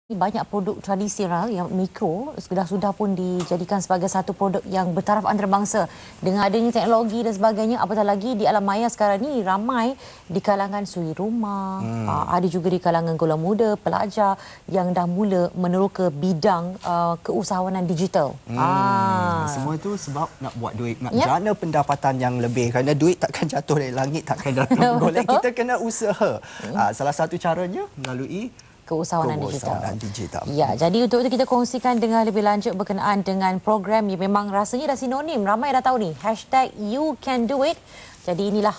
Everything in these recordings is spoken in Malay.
Banyak produk tradisional yang mikro sudah pun dijadikan sebagai satu produk yang bertaraf antarabangsa. Dengan adanya teknologi dan sebagainya, apatah lagi di alam maya sekarang ni ramai di kalangan suri rumah, ada juga di kalangan golongan muda, pelajar yang dah mula meneroka bidang keusahawanan digital. Semua itu sebab nak buat duit, nak jana pendapatan yang lebih, kerana duit takkan jatuh dari langit, takkan jatuh golek. Kita kena usaha. Salah satu caranya melalui keusahawanan digital. Ya, jadi untuk itu kita kongsikan dengan lebih lanjut berkenaan dengan program yang memang rasanya dah sinonim. Ramai dah tahu ni, #YouCanDoIt. Jadi inilah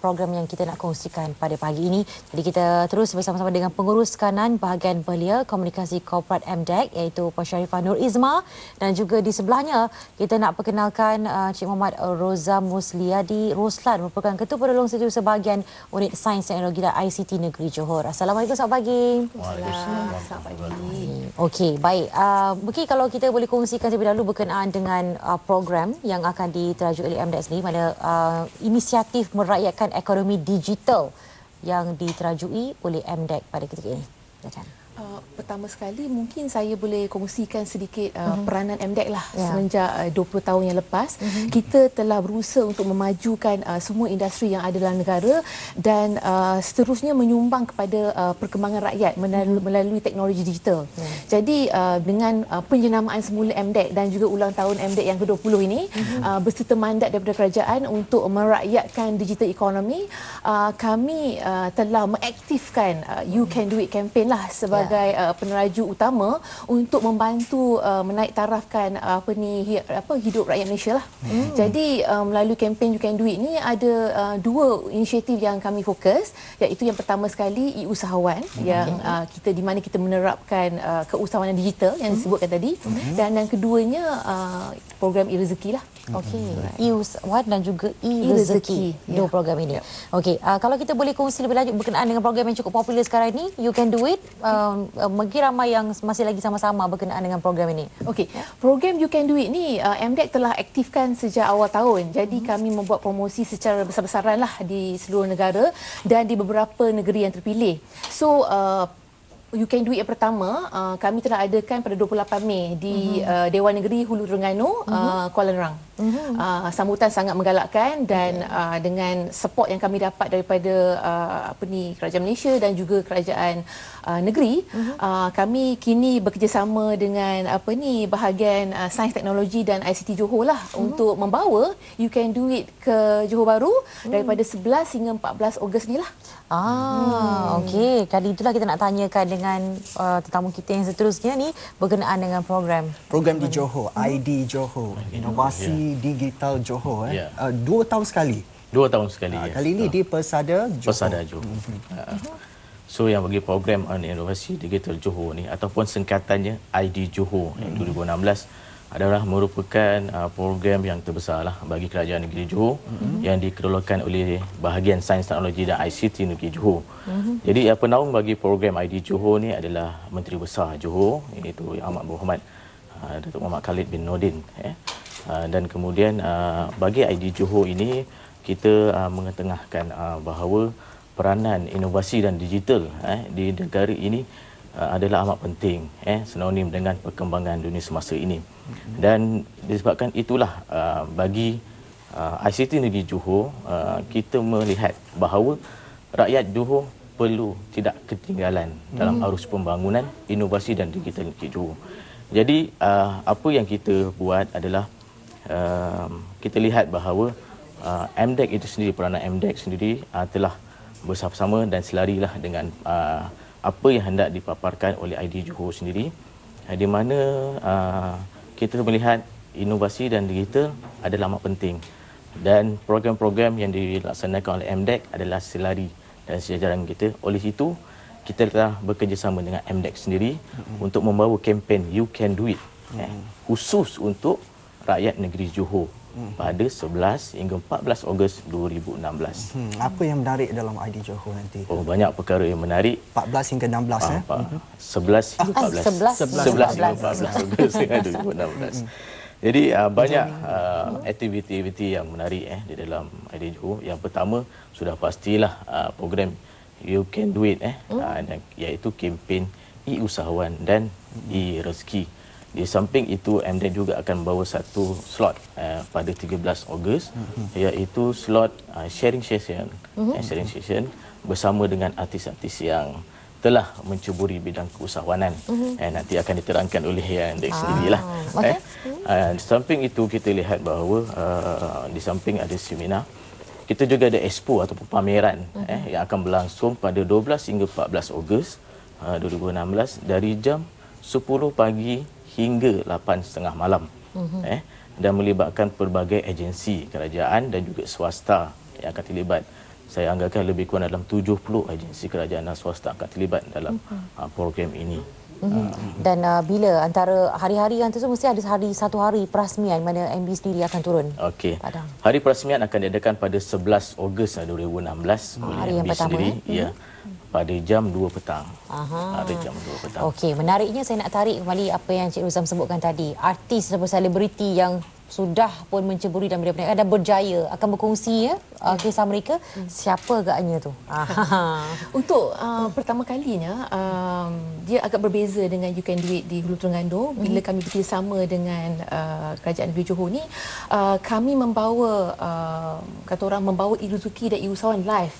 program yang kita nak kongsikan pada pagi ini. Jadi kita terus bersama-sama dengan pengurus kanan bahagian belia komunikasi korporat MDEC iaitu Puan Sharifah Nur Izma, dan juga di sebelahnya kita nak perkenalkan Cik Muhammad Roza Musliadi Roslan, merupakan Ketua Penolong Setiausaha Bahagian Unit Sains Teknologi dan ICT Negeri Johor. Assalamualaikum, selamat pagi. Waalaikumsalam, selamat pagi. Okey, baik. Mungkin kalau kita boleh kongsikan terlebih dahulu berkenaan dengan program yang akan diteraju oleh MDEC sendiri, mana inisiatif merakyatkan ekonomi digital yang diterajui oleh MDEC pada ketika ini. Pertama sekali mungkin saya boleh kongsikan sedikit peranan MDEC lah. Semenjak 20 tahun yang lepas, kita telah berusaha untuk memajukan semua industri yang ada dalam negara dan seterusnya menyumbang kepada perkembangan rakyat melalui teknologi digital. Jadi dengan penjenamaan semula MDEC dan juga ulang tahun MDEC yang ke-20 ini, berserta mandat daripada kerajaan untuk merakyatkan digital economy, kami telah mengaktifkan YouCanDoIt campaign lah sebagai peneraju utama untuk membantu menaik tarafkan hidup rakyat Malaysia lah. Jadi melalui kempen YouCanDoIt ni ada dua inisiatif yang kami fokus, iaitu yang pertama sekali e-usahawan yang kita di mana kita menerapkan keusahawanan digital yang disebutkan tadi, dan yang keduanya program e-rezeki lah. Okey, e-usahawan dan juga e-rezeki, dua program ini. Okey, kalau kita boleh kongsi lebih lanjut berkenaan dengan program yang cukup popular sekarang ini, YouCanDoIt, mungkin ramai yang masih lagi sama-sama berkenaan dengan program ini. Okey, program YouCanDoIt ni MDEC telah aktifkan sejak awal tahun. Jadi kami membuat promosi secara besar-besaran lah di seluruh negara dan di beberapa negeri yang terpilih. So YouCanDoIt yang pertama kami telah adakan pada 28 Mei di Dewan Negeri Hulu Terengganu, Kuala Nerang. Sambutan sangat menggalakkan dan dengan support yang kami dapat daripada Kerajaan Malaysia dan juga kerajaan negeri, kami kini bekerjasama dengan bahagian Sains Teknologi dan ICT Johor lah untuk membawa YouCanDoIt ke Johor Bahru daripada 11 hingga 14 Ogos ni lah. Okey, kali itulah kita nak tanyakan dengan tetamu kita yang seterusnya ni berkenaan dengan program di Johor, ID Johor, inovasi digital Johor. 2 tahun sekali. 2 tahun sekali. Kali ini di Persada Johor. Persada Johor. So yang bagi program inovasi digital Johor ni ataupun singkatannya ID Johor yang 2016 adalah merupakan program yang terbesar lah bagi kerajaan negeri Johor yang dikelolakan oleh bahagian Sains Teknologi dan ICT negeri Johor. Jadi penaung bagi program ID Johor ni adalah Menteri Besar Johor, iaitu Yang Amat Berhormat Datuk Muhammad Khalid bin Nordin. Dan kemudian bagi ID Johor ini kita mengetengahkan bahawa peranan inovasi dan digital di negara ini adalah amat penting, sinonim dengan perkembangan dunia semasa ini. Dan disebabkan itulah bagi ICT negeri Johor, kita melihat bahawa rakyat Johor perlu tidak ketinggalan dalam arus pembangunan inovasi dan digital negeri Johor. Jadi apa yang kita buat adalah kita lihat bahawa MDEC itu sendiri, peranan MDEC sendiri telah bersama-sama dan selarilah dengan apa yang hendak dipaparkan oleh ID Johor sendiri, di mana kita melihat inovasi dan digital adalah amat penting dan program-program yang dilaksanakan oleh MDEC adalah selari dan sejajaran kita. Oleh itu kita telah bekerjasama dengan MDEC sendiri untuk membawa kempen YouCanDoIt khusus untuk rakyat negeri Johor pada 11 hingga 14 Ogos 2016. Apa yang menarik dalam ID Johor nanti? Banyak perkara yang menarik. 14 hingga 16 11 hingga 14 Ogos 2016. Jadi banyak aktiviti-aktiviti yang menarik di dalam ID Johor. Yang pertama sudah pastilah program YouCanDoIt iaitu kempen e-usahawan dan e-rezeki. Di samping itu, MDEC juga akan membawa satu slot pada 13 Ogos, iaitu slot sharing session, sharing session bersama dengan artis-artis yang telah mencuburi bidang keusahawanan. Nanti akan diterangkan oleh MDEC sendirilah. Okay. Di samping itu, kita lihat bahawa di samping ada seminar, kita juga ada expo ataupun pameran yang akan berlangsung pada 12 hingga 14 Ogos 2016 dari jam 10 pagi hingga 8.30 malam. Dan melibatkan pelbagai agensi kerajaan dan juga swasta yang akan terlibat. Saya anggarkan lebih kurang dalam 70 agensi kerajaan dan swasta akan terlibat dalam program ini. Dan bila antara hari-hari yang tu mesti ada satu hari perasmian mana MB sendiri akan turun. Okey. Hari perasmian akan diadakan pada 11 Ogos 2016 oleh hari yang MB pertama, sendiri. Ya. Pada jam 2 petang. Pada jam 2 petang. Okey, menariknya saya nak tarik kembali apa yang Cik Ruzam sebutkan tadi. Artis atau selebriti yang sudah pun menceburi dan mereka ada berjaya akan berkongsi kisah mereka. Siapa agaknya tu? Untuk pertama kalinya dia agak berbeza dengan You Can Do It di Hulu Terengganu. Bila kami bekerjasama dengan Kerajaan Negeri Johor ni, kami membawa kata orang membawa e-rezeki dan e-usahawan live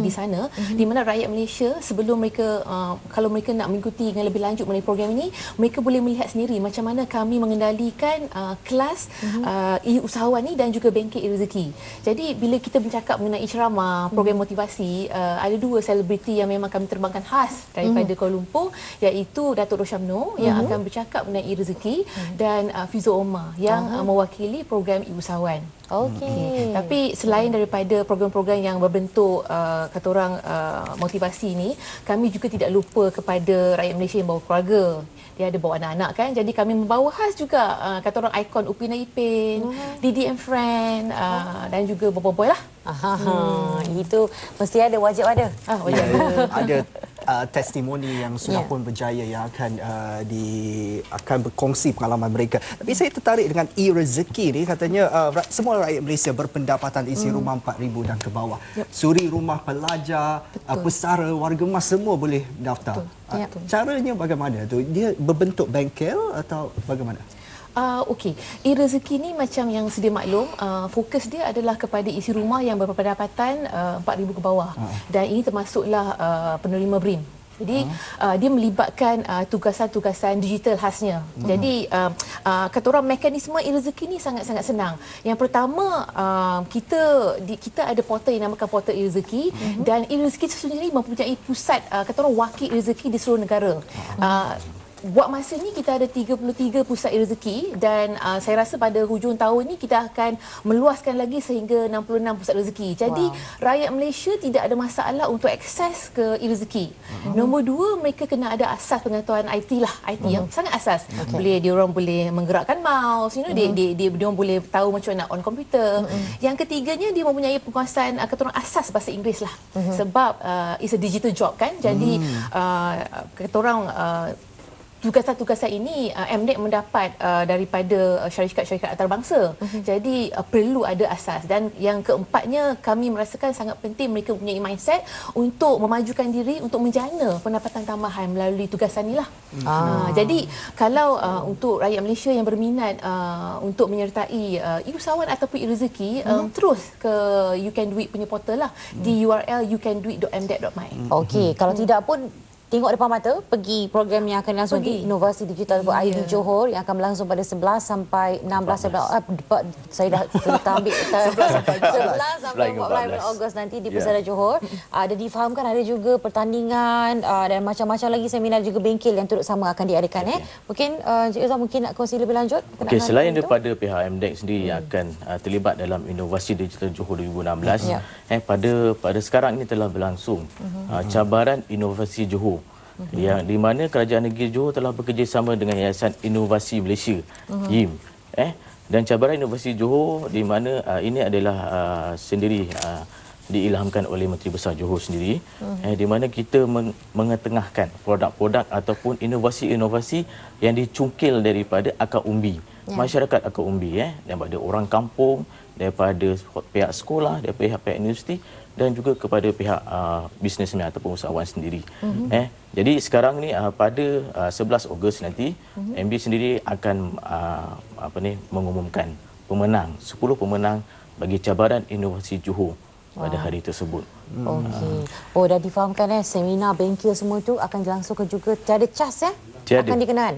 di sana, di mana rakyat Malaysia sebelum mereka kalau mereka nak mengikuti dengan lebih lanjut mengenai program ini, mereka boleh melihat sendiri macam mana kami mengendalikan kelas e-usahawan ni dan juga bengkel e-rezeki. Jadi bila kita bercakap mengenai ceramah, program motivasi, ada dua selebriti yang memang kami terbangkan khas daripada Kuala Lumpur, iaitu Datuk Roshamno yang akan bercakap mengenai e-rezeki dan Fizo Omar yang mewakili program e-usahawan. Okey. Tapi selain daripada program-program yang berbentuk kata orang motivasi ni, kami juga tidak lupa kepada rakyat Malaysia yang bawa keluarga. Dia ada bawa anak-anak kan. Jadi kami membawa khas juga kata orang ikon Upina Ipin, Didi and Friend dan juga boy-boy lah. Itu mesti ada, wajib ada. Wajib ada testimoni yang sudah pun berjaya yang akan berkongsi pengalaman mereka. Tapi saya tertarik dengan e-rezeki ni, katanya semua rakyat Malaysia berpendapatan isi rumah 4,000 dan ke bawah. Suri rumah pelajar, pesara, warga emas semua boleh daftar. Caranya bagaimana tu? Dia berbentuk bengkel atau bagaimana? Okey, e-rezeki ni macam yang sedia maklum, fokus dia adalah kepada isi rumah yang berpendapatan 4,000 ke bawah. Dan ini termasuklah penerima BRIM. Jadi dia melibatkan tugasan-tugasan digital khasnya. Jadi kata orang mekanisme e-rezeki ni sangat-sangat senang. Yang pertama, kita ada portal yang namakan portal e-rezeki, dan e-rezeki sendiri mempunyai pusat kata orang wakil e-rezeki di seluruh negara. Buat masa ni kita ada 33 pusat e-rezeki, dan saya rasa pada hujung tahun ni kita akan meluaskan lagi sehingga 66 pusat rezeki. Jadi rakyat Malaysia tidak ada masalah untuk akses ke e-rezeki. Nombor dua, mereka kena ada asas pengetahuan IT lah, IT yang sangat asas. Diorang boleh menggerakkan mouse, diorang boleh tahu macam mana on komputer. Yang ketiganya, dia mempunyai penguasaan kata orang asas bahasa Inggeris lah. Sebab it's a digital job kan. Jadi kata orang tugasan-tugasan ini MDEC mendapat daripada syarikat-syarikat antarabangsa. Jadi perlu ada asas. Dan yang keempatnya, kami merasakan sangat penting mereka mempunyai mindset untuk memajukan diri, untuk menjana pendapatan tambahan melalui tugasan inilah. Jadi kalau untuk rakyat Malaysia yang berminat untuk menyertai e-usahawan ataupun e-rezeki, terus ke You Can Do It punya portal lah, di URL youcandoit.mdec.my. Okey, kalau tidak pun tengok depan mata, pergi program yang akan langsung di Inovasi Digital ID Johor yang akan berlangsung pada 11 sampai 16 saya dah ambil 11 sampai 14 Ogos nanti di Pusara Johor. Ada difahamkan ada juga pertandingan dan macam-macam lagi seminar, juga bengkel yang turut sama akan diadakan. Mungkin Cik Izzah mungkin nak kongsi lebih lanjut. Okey, selain daripada pihak MDEC sendiri yang akan terlibat dalam Inovasi Digital Johor 2016, pada sekarang ini telah berlangsung cabaran Inovasi Johor, yang di mana Kerajaan Negeri Johor telah bekerjasama dengan Yayasan Inovasi Malaysia, YIM. Dan cabaran Inovasi Johor di mana ini adalah sendiri diilhamkan oleh Menteri Besar Johor sendiri, di mana kita mengetengahkan produk-produk ataupun inovasi-inovasi yang dicungkil daripada akar umbi masyarakat akan umbi daripada orang kampung, daripada pihak sekolah, daripada pihak universiti dan juga kepada pihak bisnesmen ataupun usahawan sendiri. Jadi sekarang ni pada 11 Ogos nanti MD sendiri akan mengumumkan pemenang 10 pemenang bagi cabaran inovasi Johor pada hari tersebut. Okey. Oh, dah difahamkan seminar bengkel semua tu akan dilangsungkan juga tiada cas Tiada. akan dikenakan.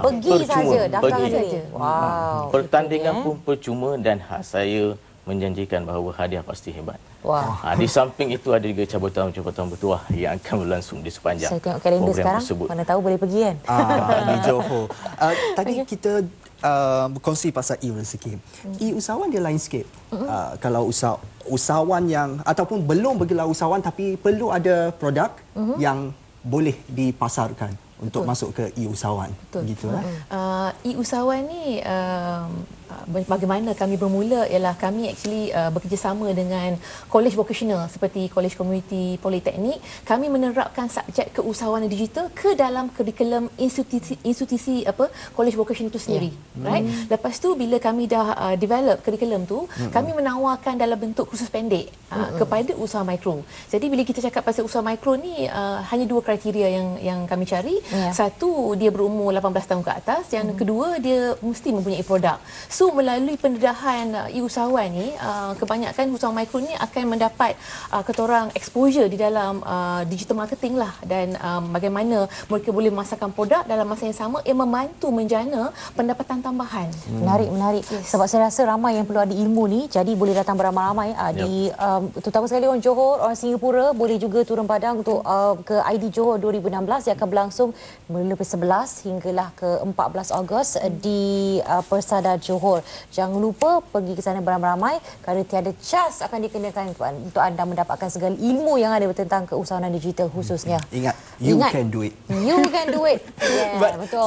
Pergi saja, datang saja. Wow. Pertandingan pun percuma dan saya menjanjikan bahawa hadiah pasti hebat. Wah. Di samping itu ada juga cabutan-cabutan bertuah yang akan berlangsung di sepanjang Saya tengok kalender program sekarang, tersebut. mana tahu boleh pergi kan? Di Johor. Tadi kita berkongsi pasal e-rezeki. E-usahawan dia lain sikit. Kalau usahawan yang ataupun belum bergelar usahawan tapi perlu ada produk yang boleh dipasarkan untuk masuk ke e-usahawan. Gitu E-usahawan ni bagaimana kami bermula ialah kami actually bekerjasama dengan kolej vocational seperti kolej komuniti politeknik. Kami menerapkan subjek keusahawanan digital ke dalam kurikulum institusi kolej vocational itu sendiri. Right? Lepas tu bila kami dah develop kurikulum tu, kami menawarkan dalam bentuk kursus pendek kepada usaha mikro. Jadi bila kita cakap pasal usaha mikro ni hanya dua kriteria yang kami cari. Satu, dia berumur 18 tahun ke atas. Yang kedua, dia mesti mempunyai produk. So melalui pendedahan e-usahawan ni, kebanyakan usahawan mikro ni akan mendapat kata orang exposure di dalam digital marketing lah, dan bagaimana mereka boleh memasarkan produk dalam masa yang sama yang membantu menjana pendapatan tambahan. Menarik. Sebab saya rasa ramai yang perlu ada ilmu ni, jadi boleh datang beramai-ramai di terutama sekali orang Johor, orang Singapura boleh juga turun padang untuk ke ID Johor 2016 yang akan berlangsung mulai 11 hinggalah ke 14 Ogos di Persada Johor. Jangan lupa pergi ke sana beramai-ramai kerana tiada cas akan dikenakan untuk anda mendapatkan segala ilmu yang ada tentang keusahawanan digital khususnya. Ingat, you can do it. You can do it. Yeah, betul.